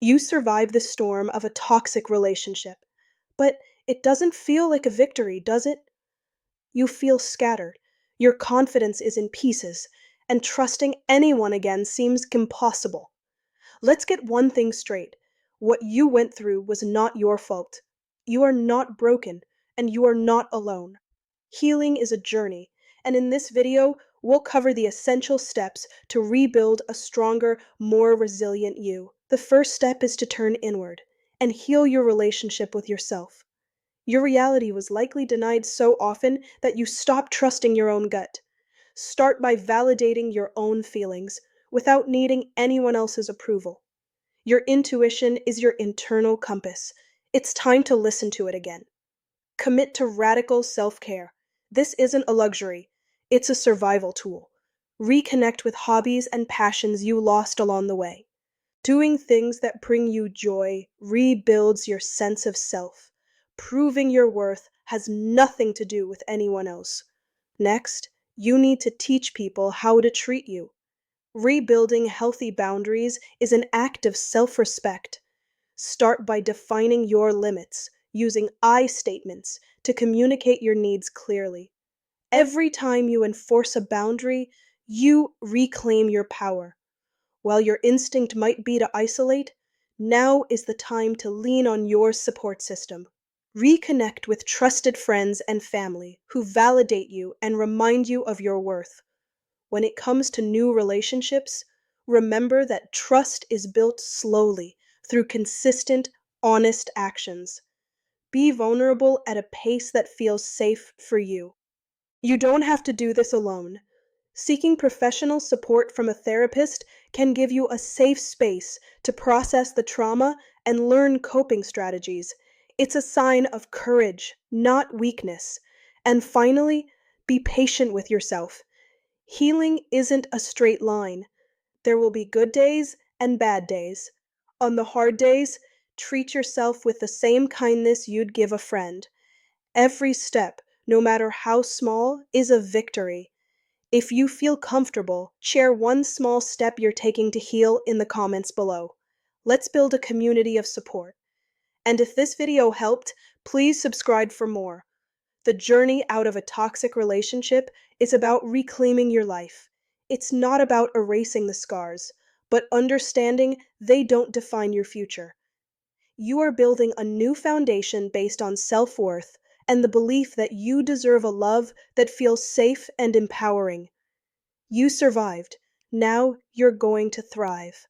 You survive the storm of a toxic relationship, but it doesn't feel like a victory, does it? You feel scattered. Your confidence is in pieces, and trusting anyone again seems impossible. Let's get one thing straight. What you went through was not your fault. You are not broken, and you are not alone. Healing is a journey, and in this video, we'll cover the essential steps to rebuild a stronger, more resilient you. The first step is to turn inward and heal your relationship with yourself. Your reality was likely denied so often that you stopped trusting your own gut. Start by validating your own feelings without needing anyone else's approval. Your intuition is your internal compass. It's time to listen to it again. Commit to radical self-care. This isn't a luxury, it's a survival tool. Reconnect with hobbies and passions you lost along the way. Doing things that bring you joy rebuilds your sense of self. Proving your worth has nothing to do with anyone else. Next, you need to teach people how to treat you. Rebuilding healthy boundaries is an act of self-respect. Start by defining your limits, using I statements to communicate your needs clearly. Every time you enforce a boundary, you reclaim your power. While your instinct might be to isolate, now is the time to lean on your support system. Reconnect with trusted friends and family who validate you and remind you of your worth. When it comes to new relationships, remember that trust is built slowly through consistent, honest actions. Be vulnerable at a pace that feels safe for you. You don't have to do this alone. Seeking professional support from a therapist can give you a safe space to process the trauma and learn coping strategies. It's a sign of courage, not weakness. And finally, be patient with yourself. Healing isn't a straight line. There will be good days and bad days. On the hard days, treat yourself with the same kindness you'd give a friend. Every step, no matter how small, is a victory. If you feel comfortable, share one small step you're taking to heal in the comments below. Let's build a community of support. And if this video helped, please subscribe for more. The journey out of a toxic relationship is about reclaiming your life. It's not about erasing the scars, but understanding they don't define your future. You are building a new foundation based on self-worth and the belief that you deserve a love that feels safe and empowering. You survived. Now you're going to thrive.